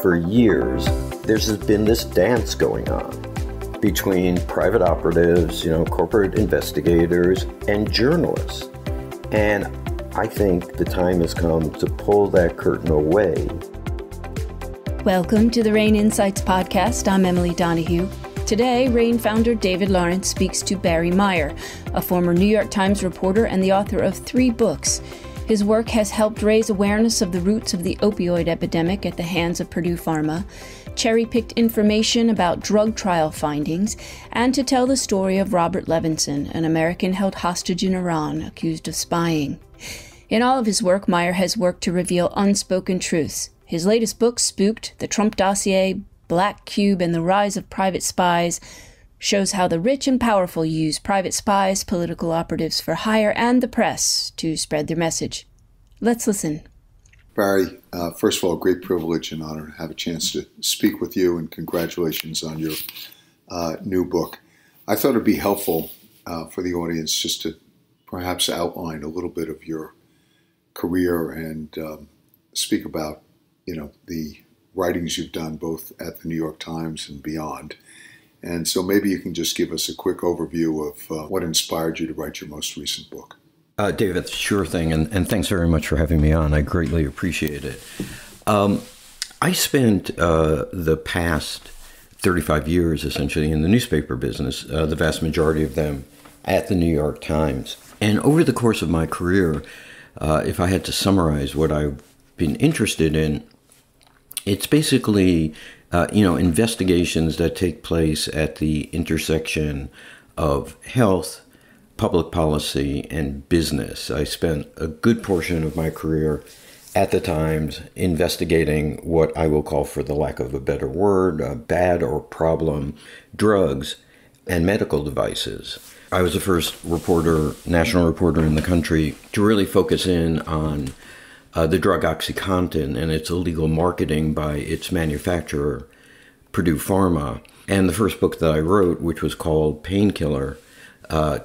for years, there's been this dance going on between private operatives, corporate investigators, and journalists. And I think the time has come to pull that curtain away. Welcome to the RANE Insights podcast. I'm Emily Donahue. Today, RANE founder David Lawrence speaks to Bary Meier, a former New York Times reporter and the author of 3 books. His work has helped raise awareness of the roots of the opioid epidemic at the hands of Purdue Pharma, cherry-picked information about drug trial findings, and to tell the story of Robert Levinson, an American held hostage in Iran accused of spying. In all of his work, Meier has worked to reveal unspoken truths. His latest book, Spooked, The Trump Dossier, Black Cube, and the Rise of Private Spies, shows how the rich and powerful use private spies, political operatives for hire, and the press to spread their message. Let's listen. Bary, first of all, great privilege and honor to have a chance to speak with you, and congratulations on your new book. I thought it'd be helpful for the audience just to perhaps outline a little bit of your career and speak about, the writings you've done both at the New York Times and beyond. And so maybe you can just give us a quick overview of what inspired you to write your most recent book. David, sure thing, and thanks very much for having me on. I greatly appreciate it. I spent the past 35 years essentially in the newspaper business, the vast majority of them at the New York Times. And over the course of my career, if I had to summarize what I've been interested in, it's basically investigations that take place at the intersection of health, public policy, and business. I spent a good portion of my career at the Times investigating what I will call, for the lack of a better word, bad or problem drugs and medical devices. I was the first national reporter in the country to really focus in on the drug OxyContin and its illegal marketing by its manufacturer, Purdue Pharma. And the first book that I wrote, which was called Painkiller,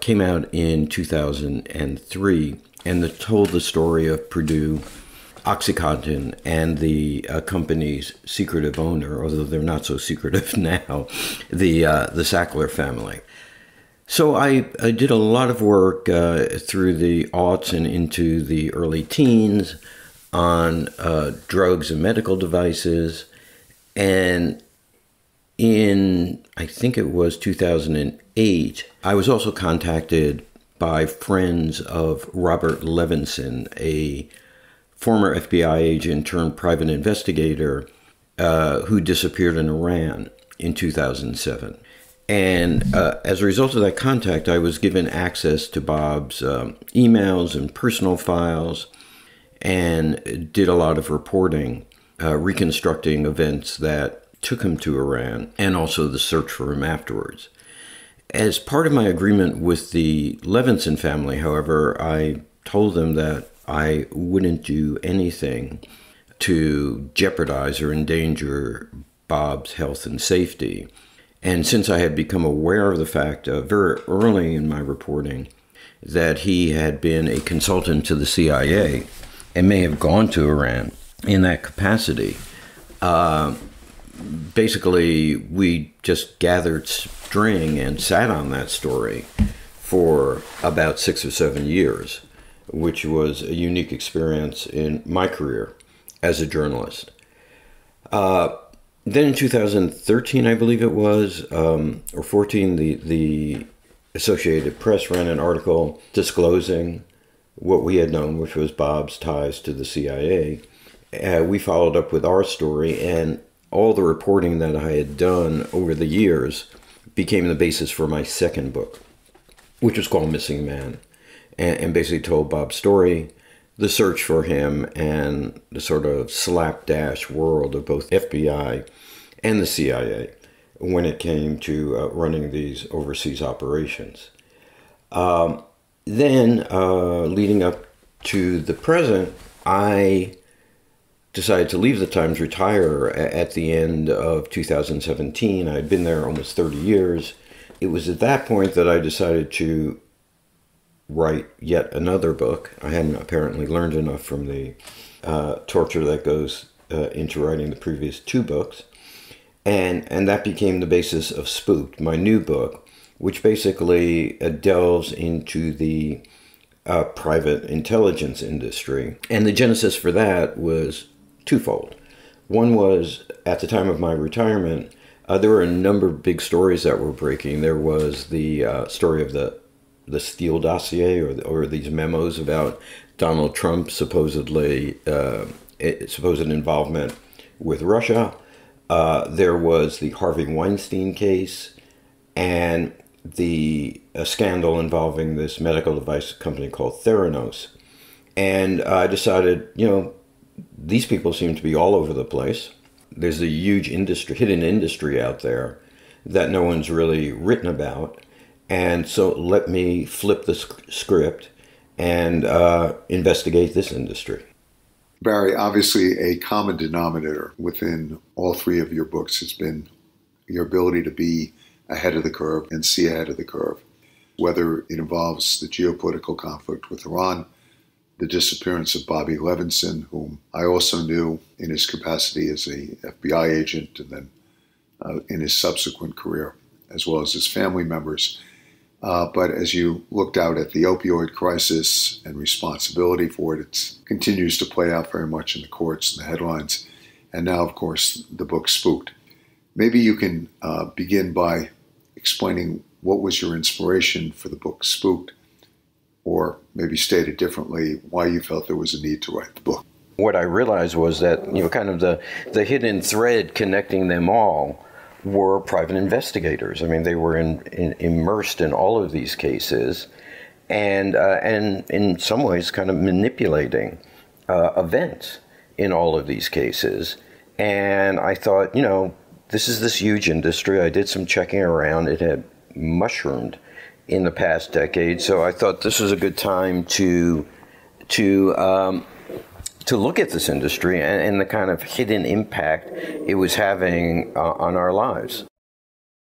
came out in 2003 and told the story of Purdue, OxyContin, and the company's secretive owner, although they're not so secretive now, the Sackler family. So I did a lot of work through the aughts and into the early teens on drugs and medical devices. And in, I think it was 2008, I was also contacted by friends of Robert Levinson, a former FBI agent turned private investigator who disappeared in Iran in 2007. And as a result of that contact, I was given access to Bob's emails and personal files, and did a lot of reporting, reconstructing events that took him to Iran, and also the search for him afterwards. As part of my agreement with the Levinson family, however, I told them that I wouldn't do anything to jeopardize or endanger Bob's health and safety. And since I had become aware of the fact very early in my reporting that he had been a consultant to the CIA and may have gone to Iran in that capacity, basically we just gathered string and sat on that story for about 6 or 7 years, which was a unique experience in my career as a journalist. Then in 2013, I believe it was, or 14, the Associated Press ran an article disclosing what we had known, which was Bob's ties to the CIA. We followed up with our story, and all the reporting that I had done over the years became the basis for my second book, which was called Missing Man, and basically told Bob's story, the search for him, and the sort of slapdash world of both FBI and the CIA when it came to running these overseas operations. Then, leading up to the present, I decided to leave the Times, retire at the end of 2017. I'd been there almost 30 years. It was at that point that I decided to write yet another book. I hadn't apparently learned enough from the torture that goes into writing the previous two books. And that became the basis of Spooked, my new book, which basically delves into the private intelligence industry. And the genesis for that was twofold. One was, at the time of my retirement, there were a number of big stories that were breaking. There was the story of the Steele dossier, or these memos about Donald Trump's supposed involvement with Russia. There was the Harvey Weinstein case, and the scandal involving this medical device company called Theranos. And I decided, these people seem to be all over the place. There's a huge industry, hidden industry out there that no one's really written about. And so let me flip the script and investigate this industry. Bary, obviously a common denominator within all three of your books has been your ability to be ahead of the curve and see ahead of the curve, whether it involves the geopolitical conflict with Iran, the disappearance of Bobby Levinson, whom I also knew in his capacity as a FBI agent, and then in his subsequent career, as well as his family members. But as you looked out at the opioid crisis and responsibility for it, it continues to play out very much in the courts and the headlines. And now, of course, the book Spooked. Maybe you can begin by explaining what was your inspiration for the book Spooked, or maybe stated differently, why you felt there was a need to write the book. What I realized was that, kind of the hidden thread connecting them all were private investigators. I mean, they were immersed in all of these cases, and in some ways kind of manipulating events in all of these cases. And I thought, this is this huge industry. I did some checking around. It had mushroomed in the past decade, so I thought this was a good time to look at this industry and the kind of hidden impact it was having on our lives.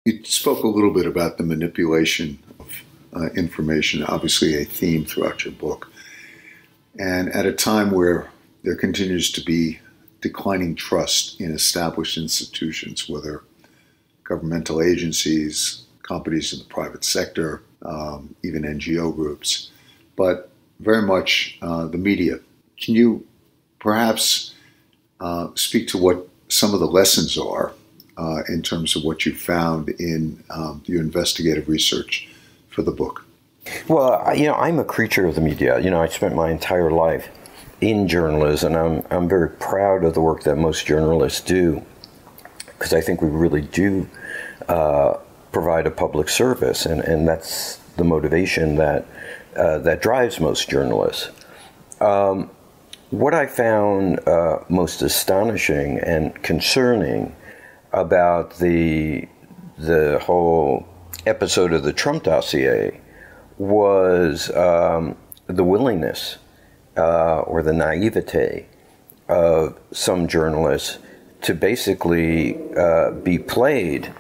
You spoke a little bit about the manipulation of information, obviously a theme throughout your book. And at a time where there continues to be declining trust in established institutions, whether governmental agencies, companies in the private sector, even NGO groups, but very much the media. Can you perhaps speak to what some of the lessons are in terms of what you found in your investigative research for the book? Well, I'm a creature of the media. I spent my entire life in journalism, and I'm very proud of the work that most journalists do, because I think we really do provide a public service, and that's the motivation that drives most journalists. What I found most astonishing and concerning about the whole episode of the Trump dossier was the willingness or the naivete of some journalists to basically be played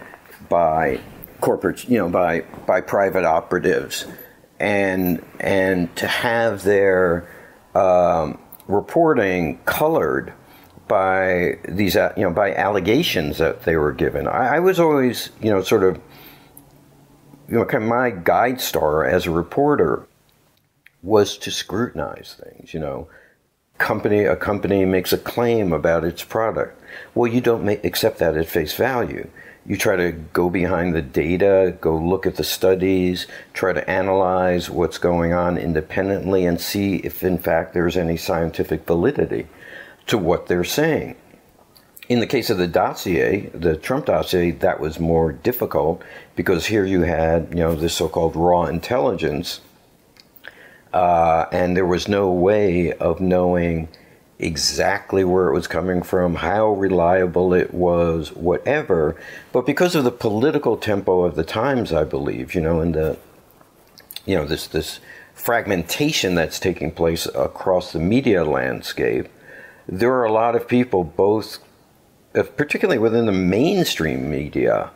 by corporate, by private operatives, and to have their reporting colored by these, by allegations that they were given. I was always, sort of, kind of my guide star as a reporter was to scrutinize things. A company makes a claim about its product. Well, you don't accept that at face value. You try to go behind the data, go look at the studies, try to analyze what's going on independently and see if, in fact, there's any scientific validity to what they're saying. In the case of the dossier, the Trump dossier, that was more difficult because here you had, this so-called raw intelligence, and there was no way of knowing exactly where it was coming from, how reliable it was, whatever. But because of the political tempo of the times, I believe, and the, this fragmentation that's taking place across the media landscape, there are a lot of people, both, particularly within the mainstream media,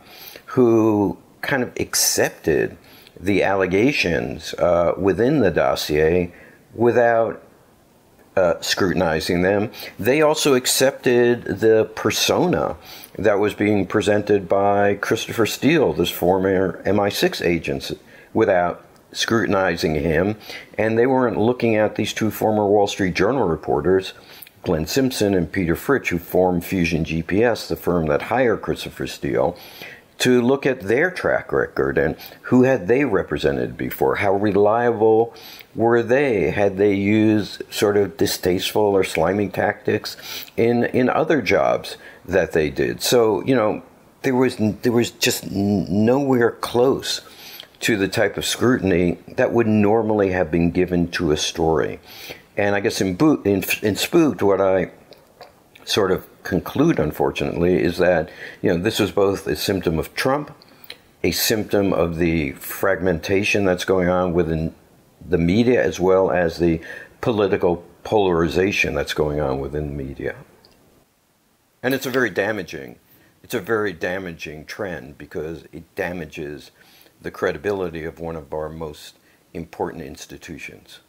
who kind of accepted the allegations within the dossier without scrutinizing them. They also accepted the persona that was being presented by Christopher Steele, this former MI6 agent, without scrutinizing him. And they weren't looking at these two former Wall Street Journal reporters, Glenn Simpson and Peter Fritsch, who formed Fusion GPS, the firm that hired Christopher Steele, to look at their track record and who had they represented before, how reliable were they, had they used sort of distasteful or slimy tactics in other jobs that they did. So, you know, there was just nowhere close to the type of scrutiny that would normally have been given to a story. And I guess in Spooked, what I sort of conclude, unfortunately, is that, you know, this was both a symptom of Trump, a symptom of the fragmentation that's going on within the media, as well as the political polarization that's going on within the media. And it's a very damaging trend, because it damages the credibility of one of our most important institutions.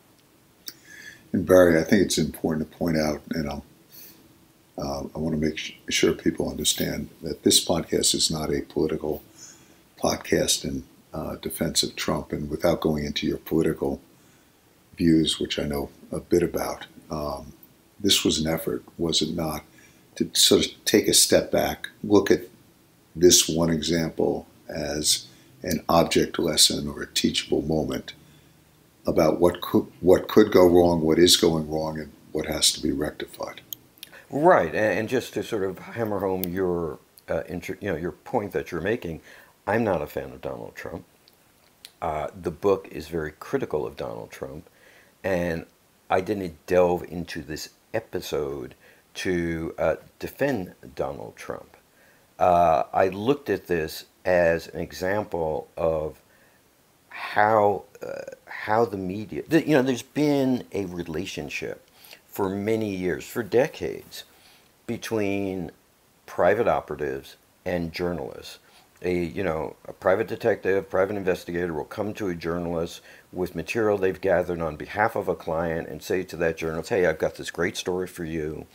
And Bary, I think it's important to point out, and I want to make sure people understand that this podcast is not a political podcast in defense of Trump. And without going into your political views, which I know a bit about, this was an effort, was it not, to sort of take a step back, look at this one example as an object lesson or a teachable moment about what could go wrong, what is going wrong, and what has to be rectified. Right, and just to sort of hammer home your point that you're making, I'm not a fan of Donald Trump. The book is very critical of Donald Trump, and I didn't delve into this episode to defend Donald Trump. I looked at this as an example of how the media, you know, there's been a relationship for many years, for decades, between private operatives and journalists. A private detective, private investigator will come to a journalist with material they've gathered on behalf of a client and say to that journalist, hey, I've got this great story for you,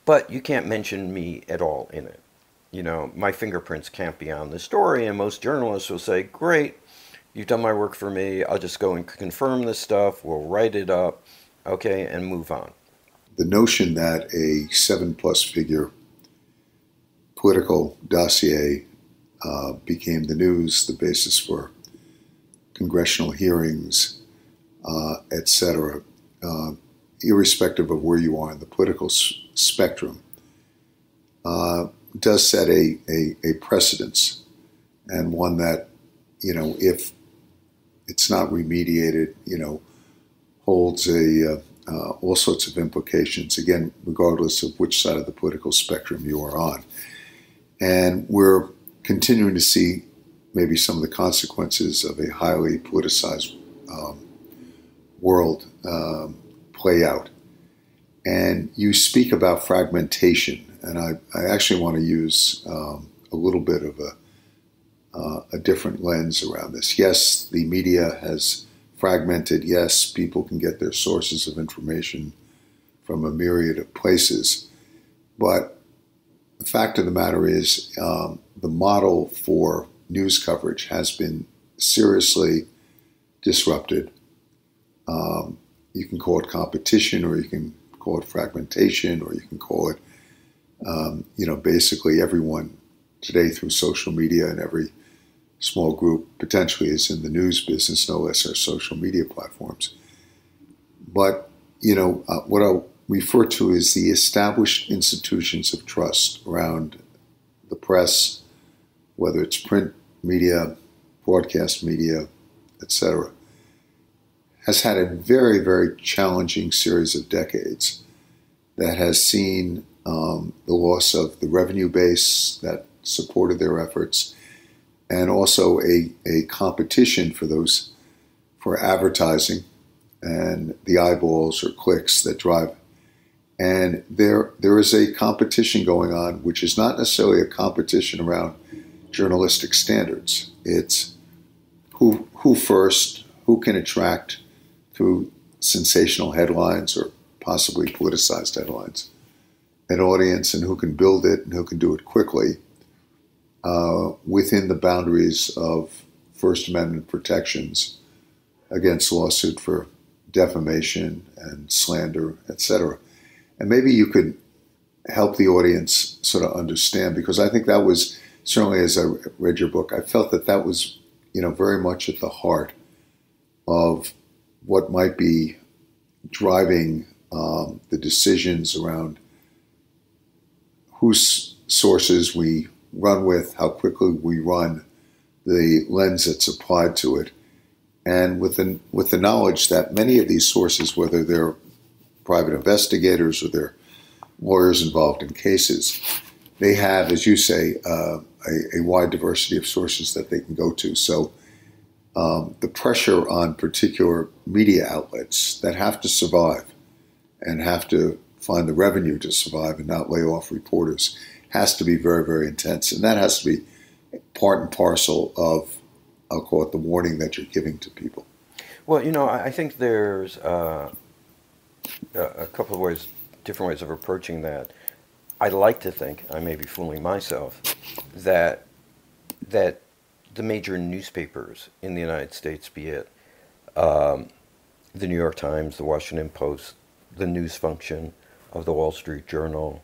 but you can't mention me at all in it. You know, my fingerprints can't be on the story. And most journalists will say, great, you've done my work for me. I'll just go and confirm this stuff. We'll write it up, okay, and move on. The notion that a 7+ figure political dossier became the news, the basis for congressional hearings, etc., irrespective of where you are in the political spectrum, does set a precedence, and one that, you know, if it's not remediated, you know, holds all sorts of implications, again, regardless of which side of the political spectrum you are on. And we're continuing to see maybe some of the consequences of a highly politicized world play out. And you speak about fragmentation, and I actually want to use a little bit of a different lens around this. Yes, the media has fragmented. Yes, people can get their sources of information from a myriad of places. But the fact of the matter is, the model for news coverage has been seriously disrupted. You can call it competition, or you can call it fragmentation, or you can call it, basically everyone today through social media, and every small group potentially is in the news business, no less our social media platforms. But, what I'll refer to is the established institutions of trust around the press, whether it's print media, broadcast media, etc., has had a very, very challenging series of decades that has seen the loss of the revenue base that supported their efforts, and also a competition for advertising and the eyeballs or clicks that drive. And there is a competition going on, which is not necessarily a competition around journalistic standards. It's who first, who can attract through sensational headlines or possibly politicized headlines. An audience and who can build it and who can do it quickly within the boundaries of First Amendment protections against lawsuit for defamation and slander, etc. And maybe you could help the audience sort of understand, because I think that was, certainly as I read your book, I felt that that was, very much at the heart of what might be driving the decisions around whose sources we run with, how quickly we run, the lens that's applied to it, and with the knowledge that many of these sources, whether they're private investigators or they're lawyers involved in cases, they have, as you say, a wide diversity of sources that they can go to. So the pressure on particular media outlets that have to survive and have to find the revenue to survive and not lay off reporters has to be very, very intense. And that has to be part and parcel of, I'll call it, the warning that you're giving to people. Well, I think there's a couple of ways, different ways of approaching that. I'd like to think, I may be fooling myself, that the major newspapers in the United States, be it the New York Times, the Washington Post, the news function of the Wall Street Journal,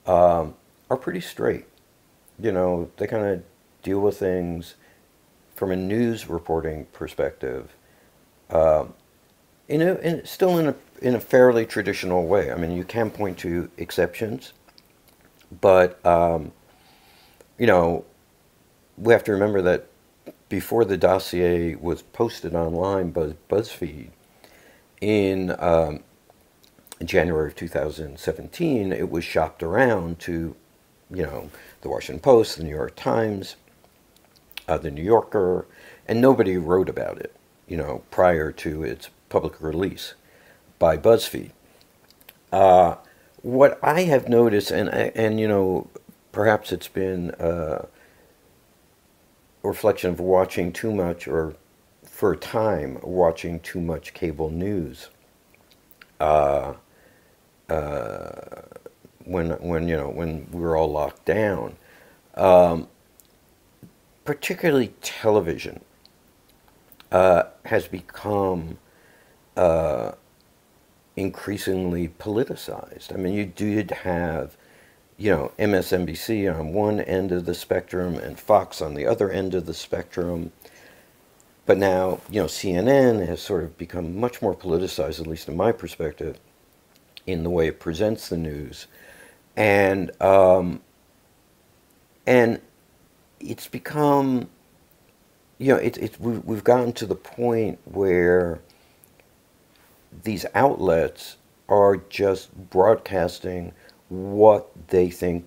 are pretty straight. They kind of deal with things from a news reporting perspective, still in a fairly traditional way. I mean, you can point to exceptions, but we have to remember that before the dossier was posted online by BuzzFeed in January of 2017, it was shopped around to, the Washington Post, the New York Times, the New Yorker, and nobody wrote about it, prior to its public release by BuzzFeed. What I have noticed, and perhaps it's been a reflection of watching too much, or for a time watching too much cable news. When we were all locked down, particularly television has become increasingly politicized. I mean, you did have, MSNBC on one end of the spectrum and Fox on the other end of the spectrum. But now, CNN has sort of become much more politicized, at least in my perspective, in the way it presents the news. And it's become, we've gotten to the point where these outlets are just broadcasting what they think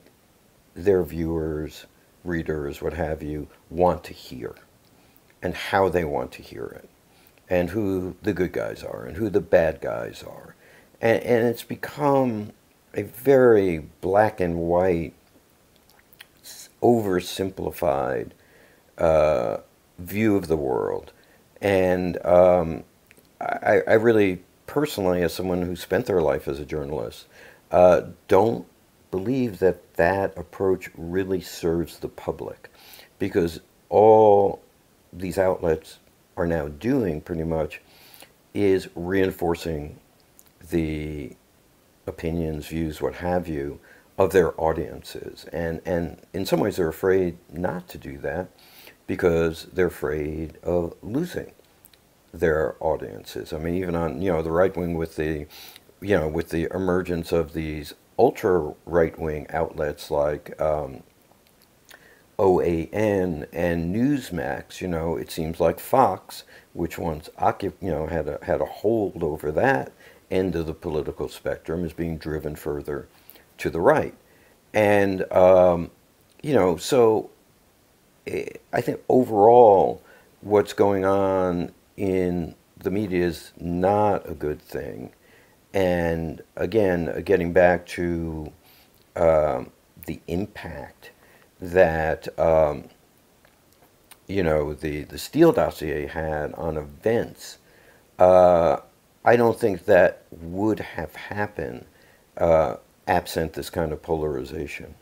their viewers, readers, what have you, want to hear, and how they want to hear it, and who the good guys are, and who the bad guys are. And it's become a very black and white, oversimplified view of the world. And I really, personally, as someone who spent their life as a journalist, don't believe that approach really serves the public, because all these outlets are now doing, pretty much, is reinforcing the opinions, views, what have you, of their audiences. And in some ways they're afraid not to do that because they're afraid of losing their audiences. I mean, even on, the right wing, with the, with the emergence of these ultra right wing outlets like OAN and Newsmax, it seems like Fox, which once had a hold over that end of the political spectrum, is being driven further to the right. And so I think overall what's going on in the media is not a good thing. And again, getting back to the impact that the Steele dossier had on events, I don't think that would have happened absent this kind of polarization.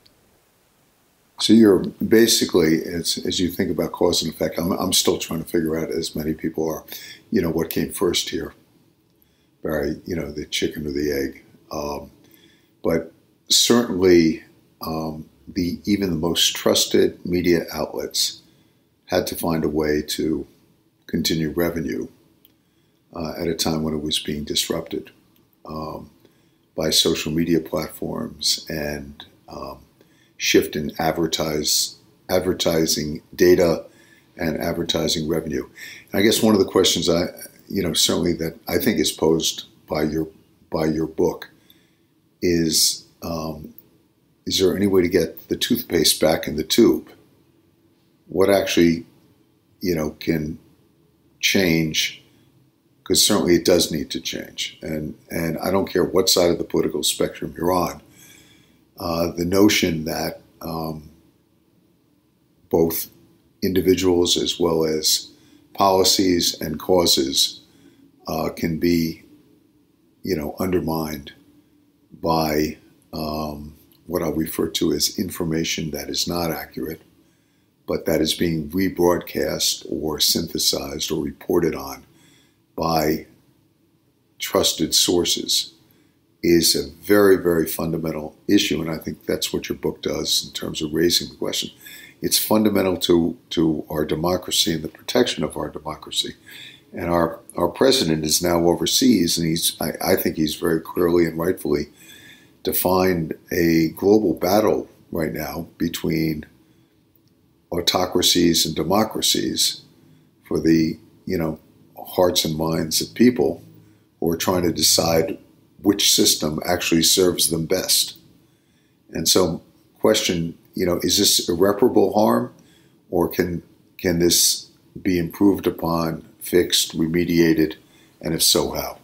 So you're basically, as you think about cause and effect, I'm still trying to figure out, as many people are, what came first here, Bary, the chicken or the egg. But certainly even the most trusted media outlets had to find a way to continue revenue at a time when it was being disrupted by social media platforms and shift in advertising data and advertising revenue. And I guess one of the questions certainly that I think is posed by your book is there any way to get the toothpaste back in the tube? What actually, can change? Because certainly it does need to change. And I don't care what side of the political spectrum you're on. The notion that both individuals as well as policies and causes can be, undermined by what I'll refer to as information that is not accurate, but that is being rebroadcast or synthesized or reported on by trusted sources, is a very, very fundamental issue. And I think that's what your book does in terms of raising the question. It's fundamental to our democracy and the protection of our democracy. And our president is now overseas, and I think he's very clearly and rightfully defined a global battle right now between autocracies and democracies for the, hearts and minds of people who are trying to decide which system actually serves them best. And so, question, is this irreparable harm, or can this be improved upon, fixed, remediated, and if so, how?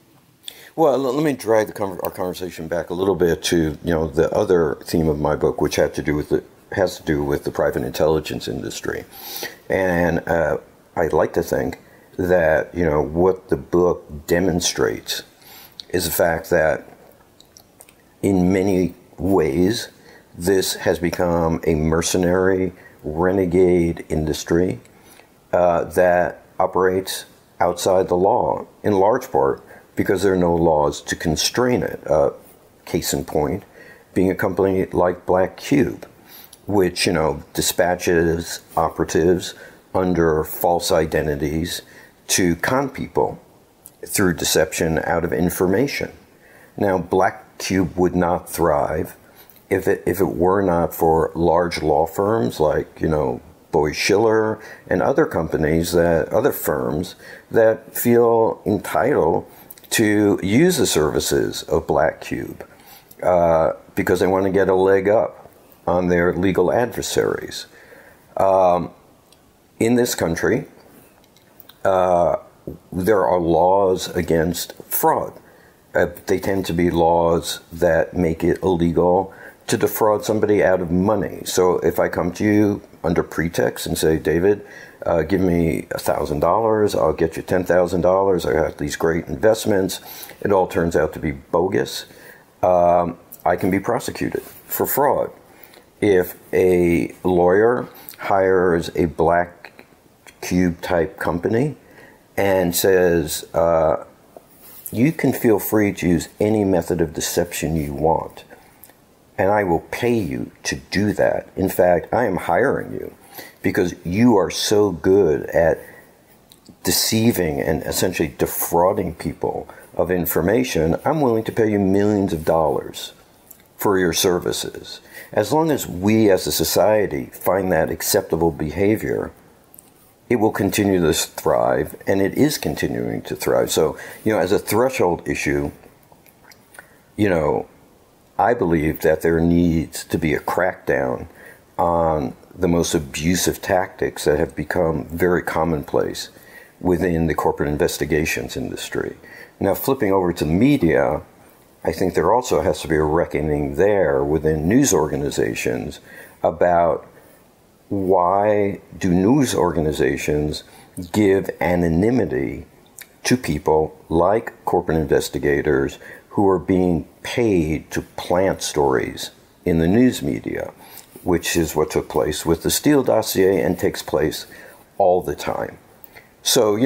Well, let me drag our conversation back a little bit to the other theme of my book, which has to do with the private intelligence industry, and I'd like to think that what the book demonstrates is the fact that in many ways this has become a mercenary, renegade industry that operates outside the law, in large part because there are no laws to constrain it. Case in point, being a company like Black Cube, which dispatches operatives under false identities to con people through deception out of information. Now, Black Cube would not thrive if it were not for large law firms like Boy Schiller and other firms that feel entitled to use the services of Black Cube because they want to get a leg up on their legal adversaries. In this country, there are laws against fraud. They tend to be laws that make it illegal to defraud somebody out of money. So if I come to you under pretext and say, David, give me $1,000, I'll get you $10,000, I got these great investments, it all turns out to be bogus, I can be prosecuted for fraud. If a lawyer hires a Black Cube type company and says, you can feel free to use any method of deception you want, and I will pay you to do that. In fact, I am hiring you because you are so good at deceiving and essentially defrauding people of information, I'm willing to pay you millions of dollars for your services. As long as we as a society find that acceptable behavior, it will continue to thrive, and it is continuing to thrive. So, as a threshold issue, I believe that there needs to be a crackdown on the most abusive tactics that have become very commonplace within the corporate investigations industry. Now, flipping over to media, I think there also has to be a reckoning there within news organizations about why do news organizations give anonymity to people like corporate investigators who are being paid to plant stories in the news media, which is what took place with the Steele dossier and takes place all the time. So,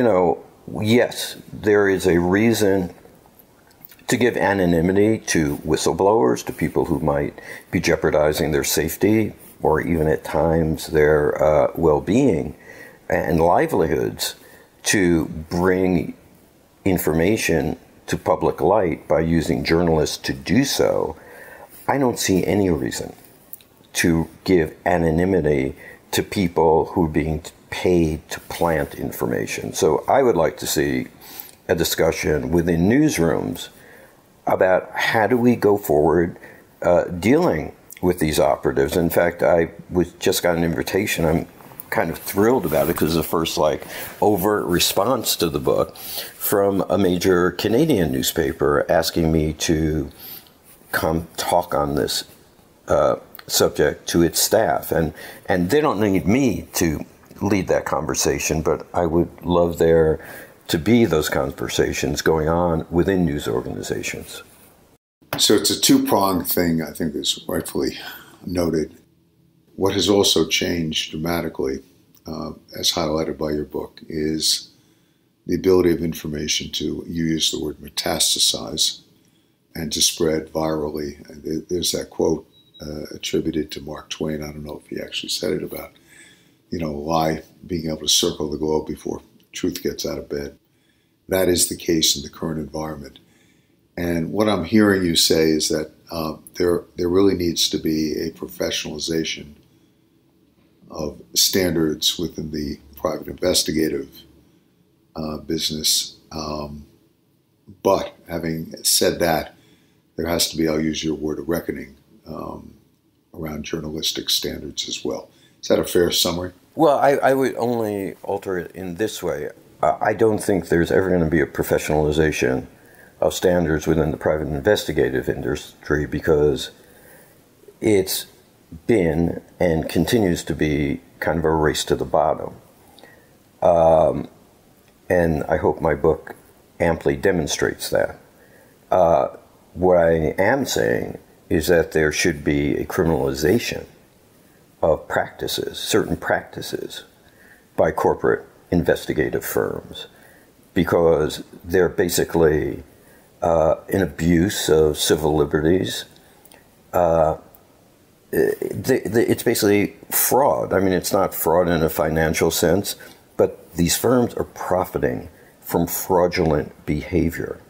yes, there is a reason to give anonymity to whistleblowers, to people who might be jeopardizing their safety or even at times their well-being and livelihoods, to bring information to public light by using journalists to do so. I don't see any reason to give anonymity to people who are being paid to plant information. So I would like to see a discussion within newsrooms about how do we go forward dealing with these operatives. In fact, I just got an invitation. I'm kind of thrilled about it because it's the first overt response to the book from a major Canadian newspaper asking me to come talk on this subject to its staff. And they don't need me to lead that conversation, but I would love there to be those conversations going on within news organizations. So it's a two-pronged thing, I think is rightfully noted. What has also changed dramatically, as highlighted by your book, is the ability of information to, you use the word metastasize, and to spread virally. There's that quote attributed to Mark Twain, I don't know if he actually said it, about, a lie being able to circle the globe before truth gets out of bed. That is the case in the current environment. And what I'm hearing you say is that there really needs to be a professionalization of standards within the private investigative business. But having said that, there has to be, I'll use your word, a reckoning around journalistic standards as well. Is that a fair summary? Well, I would only alter it in this way. I don't think there's ever going to be a professionalization of standards within the private investigative industry, because it's been and continues to be kind of a race to the bottom. And I hope my book amply demonstrates that. What I am saying is that there should be a criminalization of practices, certain practices, by corporate investigative firms, because they're basically an abuse of civil liberties. It's basically fraud. I mean, it's not fraud in a financial sense, but these firms are profiting from fraudulent behavior.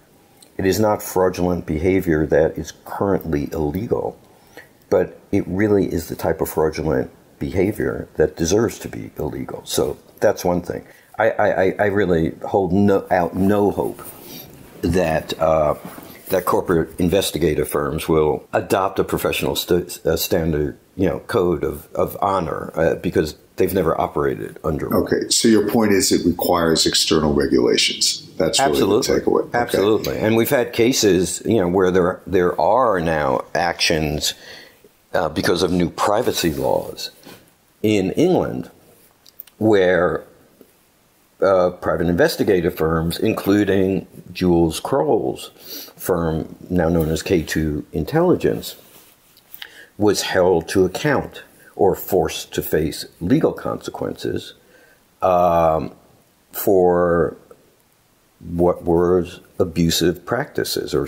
It is not fraudulent behavior that is currently illegal, but it really is the type of fraudulent behavior that deserves to be illegal. So that's one thing. I really hold no hope that that corporate investigative firms will adopt a professional standard, code of honor, because they've never operated under one. Okay, so your point is it requires external regulations. That's really the takeaway. Okay. Absolutely. And we've had cases, where there are now actions because of new privacy laws in England, where private investigative firms, including Jules Kroll's firm, now known as K2 Intelligence, was held to account or forced to face legal consequences for what were abusive practices, or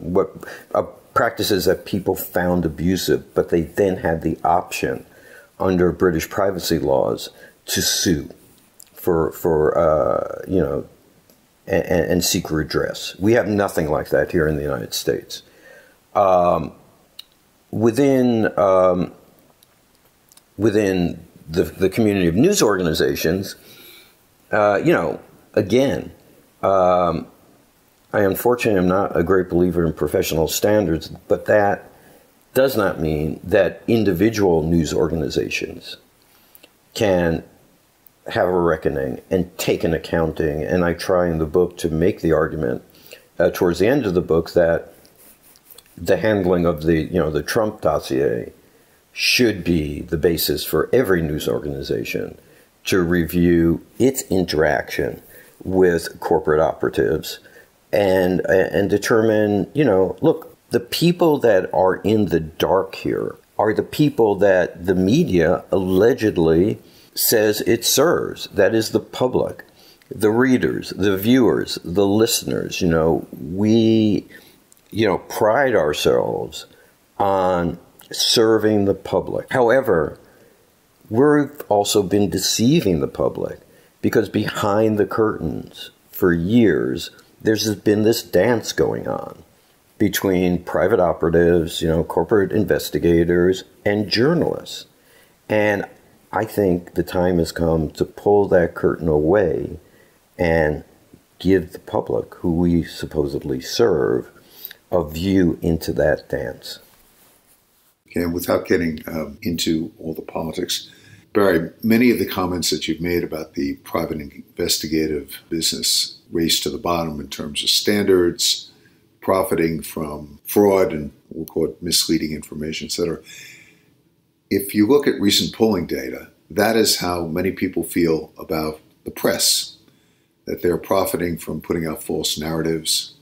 what practices that people found abusive, but they then had the option under British privacy laws to sue and seek redress. We have nothing like that here in the United States. Within the community of news organizations, again, I unfortunately am not a great believer in professional standards, but that does not mean that individual news organizations can have a reckoning and take an accounting. And I try in the book to make the argument towards the end of the book that the handling of the Trump dossier should be the basis for every news organization to review its interaction with corporate operatives and determine, look, the people that are in the dark here are the people that the media allegedly says it serves. That is the public, the readers, the viewers, the listeners. We, pride ourselves on serving the public. However, we've also been deceiving the public because behind the curtains for years, there's been this dance going on between private operatives, corporate investigators, and journalists. And I think the time has come to pull that curtain away and give the public, who we supposedly serve, a view into that dance. Okay, and without getting into all the politics, Bary, many of the comments that you've made about the private investigative business race to the bottom in terms of standards, profiting from fraud and we'll call it misleading information, et cetera. If you look at recent polling data, that is how many people feel about the press, that they're profiting from putting out false narratives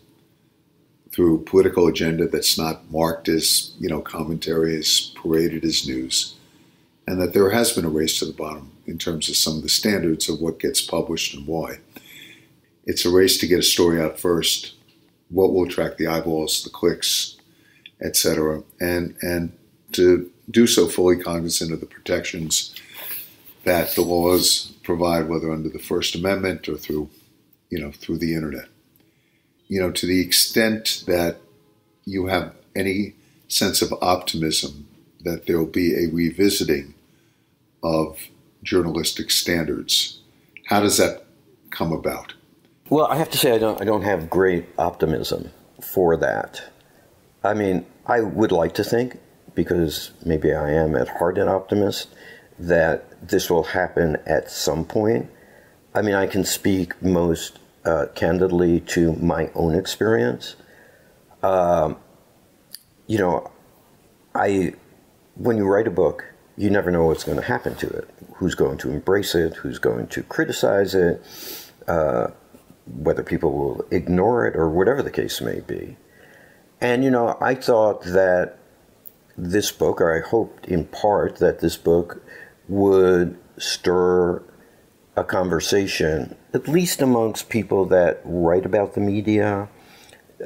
through political agenda that's not marked as, commentary, as paraded as news, and that there has been a race to the bottom in terms of some of the standards of what gets published and why. It's a race to get a story out first, what will attract the eyeballs, the clicks, etc., and to do so fully cognizant of the protections that the laws provide, whether under the First Amendment or through the internet. To the extent that you have any sense of optimism that there will be a revisiting of journalistic standards, how does that come about? Well, I have to say I don't have great optimism for that. I mean, I would like to think, because maybe I am at heart an optimist, that this will happen at some point. I mean, I can speak most candidly to my own experience. When you write a book, you never know what's going to happen to it, who's going to embrace it, who's going to criticize it, whether people will ignore it or whatever the case may be. And, I thought that this book, or I hoped in part that this book would stir a conversation, at least amongst people that write about the media,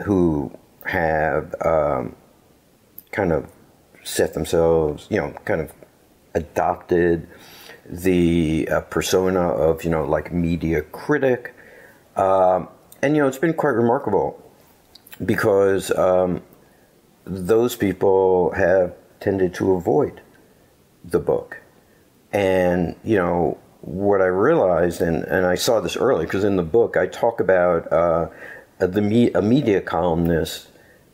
who have kind of set themselves, kind of adopted the persona of, like media critic. And, it's been quite remarkable because those people have tended to avoid the book. And, what I realized, and I saw this early, because in the book I talk about a media columnist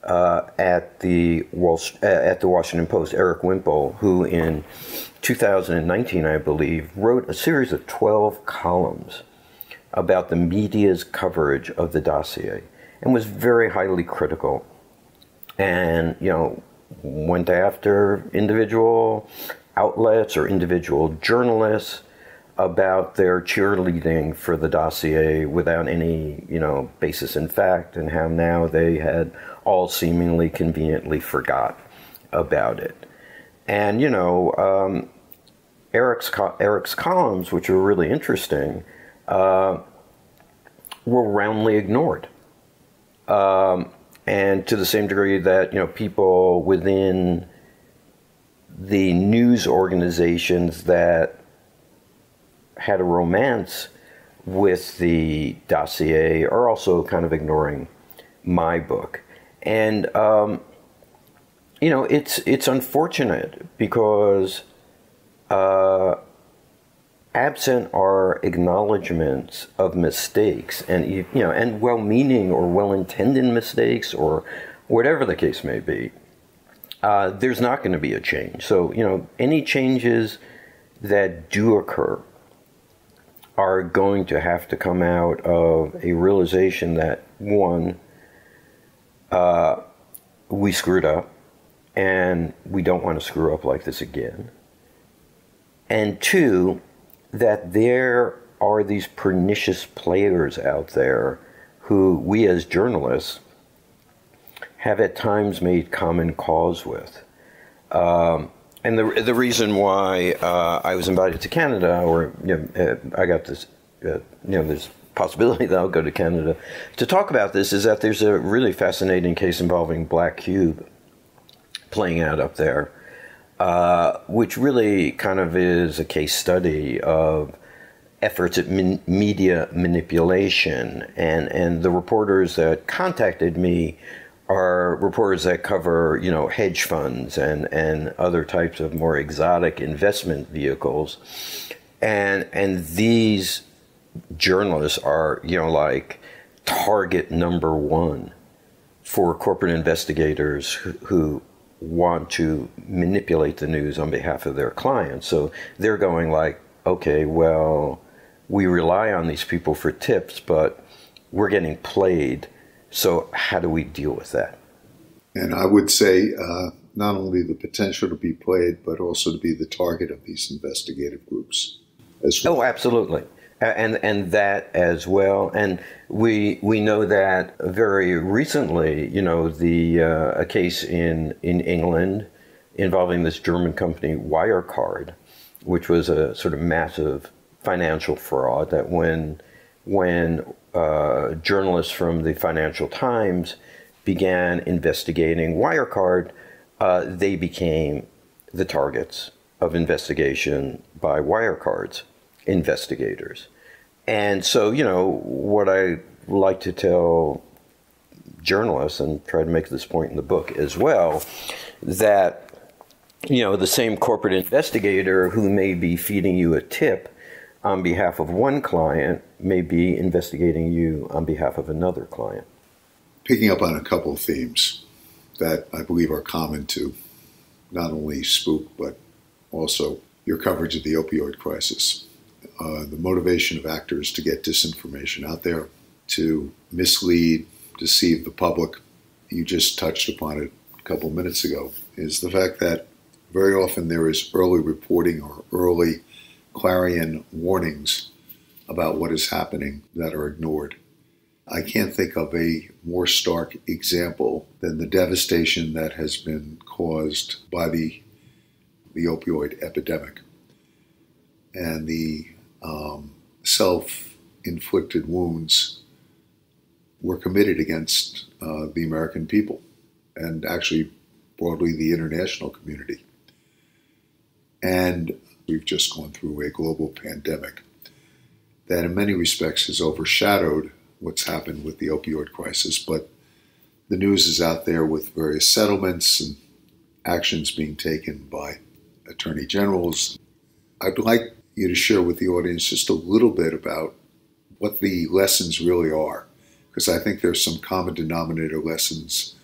at the Washington Post, Eric Wimple, who in 2019, I believe, wrote a series of 12 columns about the media's coverage of the dossier and was very highly critical and, went after individual outlets or individual journalists about their cheerleading for the dossier without any, basis in fact, and how now they had all seemingly conveniently forgot about it. And, Eric's columns, which were really interesting, were roundly ignored. And to the same degree that, people within the news organizations that had a romance with the dossier are also kind of ignoring my book. And, it's unfortunate because absent our acknowledgments of mistakes and, and well-meaning or well-intended mistakes or whatever the case may be, there's not going to be a change. So, any changes that do occur are going to have to come out of a realization that, one, we screwed up and we don't want to screw up like this again. And two, that there are these pernicious players out there who we as journalists have at times made common cause with. And the reason why I was invited to Canada, or I got this, there's possibility that I'll go to Canada to talk about this, is that there's a really fascinating case involving Black Cube playing out up there, which really kind of is a case study of efforts at media manipulation. And the reporters that contacted me are reporters that cover, hedge funds and other types of more exotic investment vehicles. And these journalists are, like target number one for corporate investigators who want to manipulate the news on behalf of their clients. So they're going like, okay, well, we rely on these people for tips, but we're getting played. So how do we deal with that? And I would say not only the potential to be played, but also to be the target of these investigative groups as well. Oh, absolutely. And that as well. And we know that very recently, a case in England involving this German company Wirecard, which was a sort of massive financial fraud, that when journalists from the Financial Times began investigating Wirecard, they became the targets of investigation by Wirecard's investigators. And so, what I like to tell journalists, and try to make this point in the book as well, that, the same corporate investigator who may be feeding you a tip on behalf of one client may be investigating you on behalf of another client. Picking up on a couple of themes that I believe are common to not only Spook, but also your coverage of the opioid crisis. The motivation of actors to get disinformation out there, to mislead, deceive the public, you just touched upon it a couple of minutes ago, is the fact that very often there is early reporting or early clarion warnings about what is happening that are ignored. I can't think of a more stark example than the devastation that has been caused by the opioid epidemic and the self-inflicted wounds were committed against the American people and actually broadly the international community. And we've just gone through a global pandemic that in many respects has overshadowed what's happened with the opioid crisis, but the news is out there with various settlements and actions being taken by attorney generals. I'd like you to share with the audience just a little bit about what the lessons really are, because I think there's some common denominator lessons.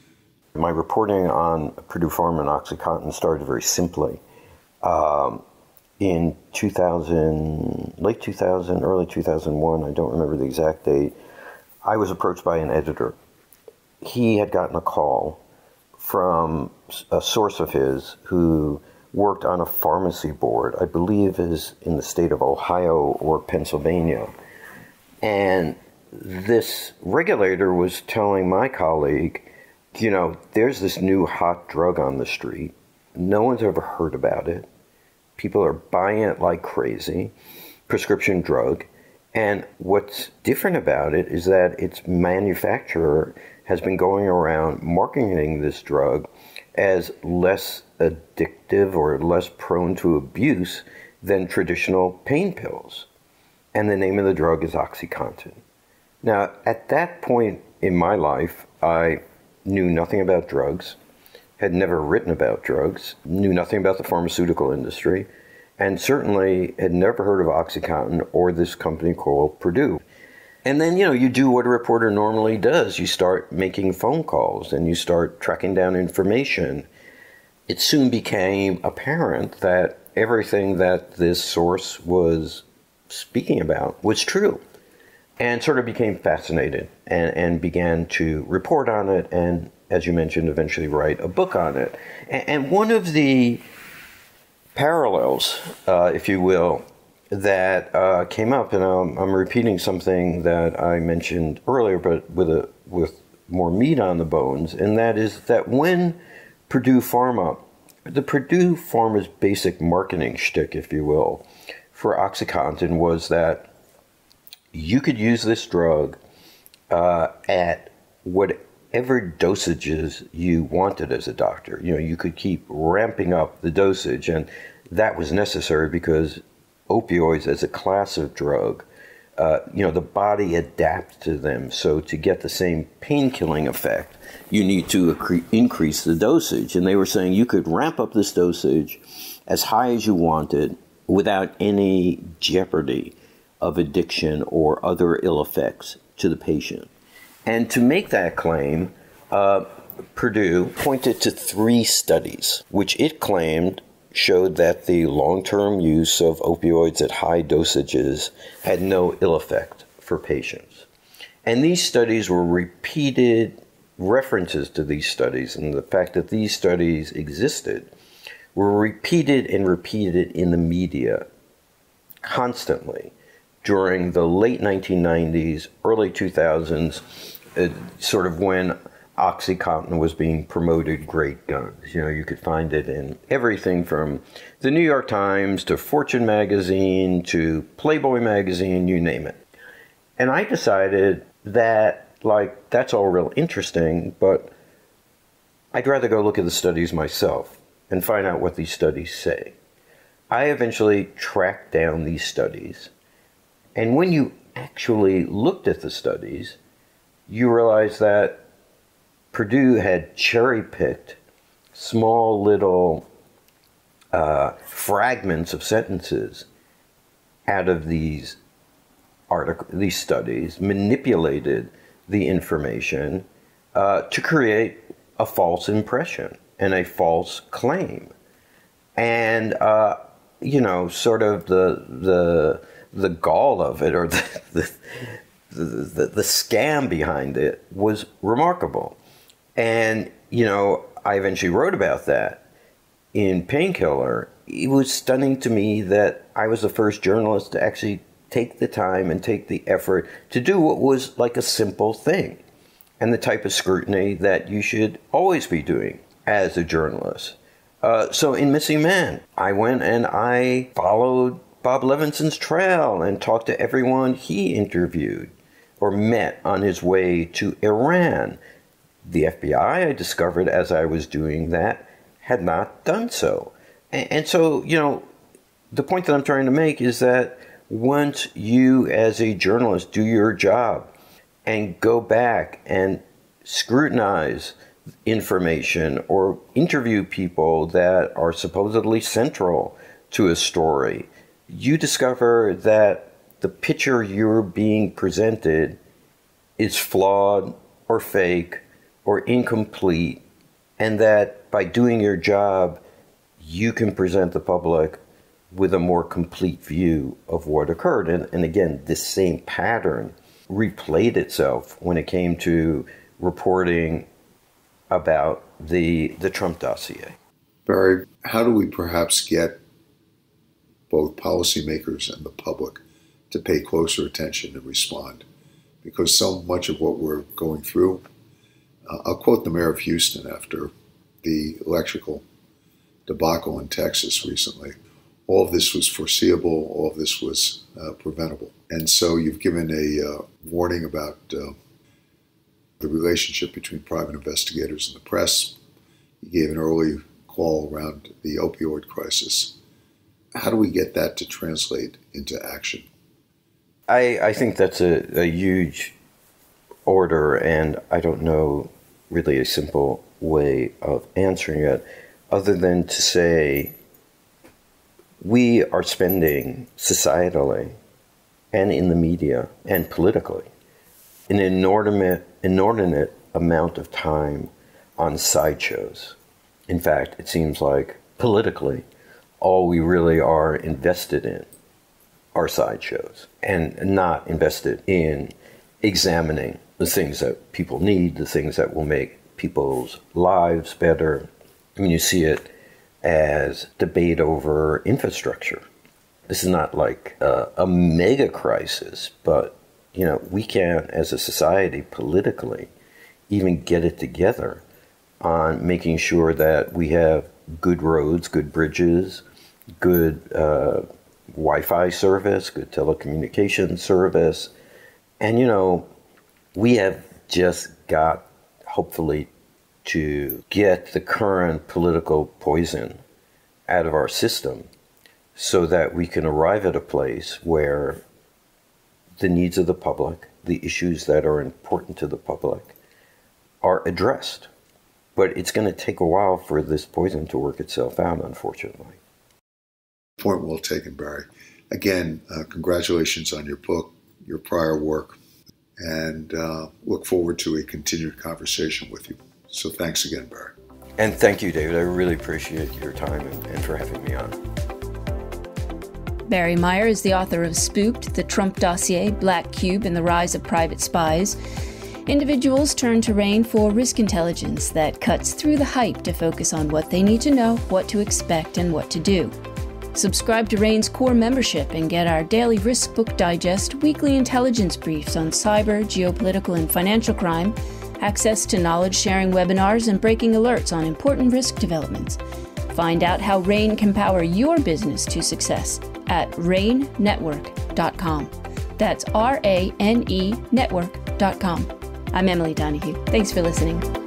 My reporting on Purdue Pharma and OxyContin started very simply. In 2000, late 2000, early 2001, I don't remember the exact date, I was approached by an editor. He had gotten a call from a source of his who worked on a pharmacy board, I believe is in the state of Ohio or Pennsylvania. And this regulator was telling my colleague, there's this new hot drug on the street. No one's ever heard about it. People are buying it like crazy, prescription drug. And what's different about it is that its manufacturer has been going around marketing this drug as less addictive or less prone to abuse than traditional pain pills. And the name of the drug is OxyContin. Now, at that point in my life, I knew nothing about drugs, had never written about drugs, knew nothing about the pharmaceutical industry, and certainly had never heard of OxyContin or this company called Purdue. And then, you do what a reporter normally does. You start making phone calls and you start tracking down information. It soon became apparent that everything that this source was speaking about was true, and sort of became fascinated and began to report on it and, as you mentioned, eventually write a book on it. And one of the parallels, if you will, that came up, and I'm repeating something that I mentioned earlier, but with more meat on the bones, and that is that when Purdue Pharma's basic marketing shtick, if you will, for OxyContin was that you could use this drug at whatever dosages you wanted as a doctor. You could keep ramping up the dosage, and that was necessary because opioids as a class of drug, the body adapts to them. So to get the same pain-killing effect, you need to increase the dosage. And they were saying you could ramp up this dosage as high as you wanted without any jeopardy of addiction or other ill effects to the patient. And to make that claim, Purdue pointed to 3 studies, which it claimed showed that the long-term use of opioids at high dosages had no ill effect for patients. And these studies were repeated references to these studies, and the fact that these studies existed were repeated and repeated in the media constantly during the late 1990s, early 2000s, sort of when OxyContin was being promoted great guns. You could find it in everything from the New York Times to Fortune magazine to Playboy magazine, you name it. And I decided that, that's all real interesting, but I'd rather go look at the studies myself and find out what these studies say. I eventually tracked down these studies, and when you actually looked at the studies, you realize that Purdue had cherry-picked small little fragments of sentences out of these studies, manipulated the information to create a false impression and a false claim. And, sort of the gall of it, or the scam behind it was remarkable. And, I eventually wrote about that in Painkiller. It was stunning to me that I was the first journalist to actually take the time and take the effort to do what was like a simple thing, and the type of scrutiny that you should always be doing as a journalist. So in Missing Man, I went and I followed Bob Levinson's trail and talked to everyone he interviewed or met on his way to Iran. The FBI, I discovered as I was doing that, had not done so. And so, the point that I'm trying to make is that once you as a journalist do your job and go back and scrutinize information or interview people that are supposedly central to a story, you discover that the picture you're being presented is flawed or fake or incomplete, and that by doing your job, you can present the public with a more complete view of what occurred. And again, this same pattern replayed itself when it came to reporting about the Trump dossier. Bary, how do we perhaps get both policymakers and the public to pay closer attention and respond? Because so much of what we're going through, I'll quote the mayor of Houston after the electrical debacle in Texas recently. All of this was foreseeable, all of this was preventable. And so you've given a warning about the relationship between private investigators and the press. You gave an early call around the opioid crisis. How do we get that to translate into action? I think that's a huge order, and I don't know really a simple way of answering it other than to say we are spending societally and in the media and politically an inordinate amount of time on sideshows. In fact, it seems like politically all we really are invested in are sideshows and not invested in examining the things that people need, the things that will make people's lives better. I mean, you see it as debate over infrastructure. This is not like a mega crisis, but, we can't, as a society, politically, even get it together on making sure that we have good roads, good bridges, good Wi-Fi service, good telecommunication service. And, we have just got, hopefully, to get the current political poison out of our system so that we can arrive at a place where the needs of the public, the issues that are important to the public, are addressed. But it's going to take a while for this poison to work itself out, unfortunately. Point well taken, Bary. Again, congratulations on your book, your prior work, and look forward to a continued conversation with you. So thanks again, Bary. And thank you, David. I really appreciate your time and for having me on. Bary Meier is the author of Spooked, The Trump Dossier, Black Cube, and the Rise of Private Spies. Individuals turn to RANE for risk intelligence that cuts through the hype to focus on what they need to know, what to expect, and what to do. Subscribe to RANE's core membership and get our daily Risk Book Digest, weekly intelligence briefs on cyber, geopolitical, and financial crime, access to knowledge-sharing webinars, and breaking alerts on important risk developments. Find out how RANE can power your business to success at ranenetwork.com. That's RANE network.com. I'm Emily Donahue. Thanks for listening.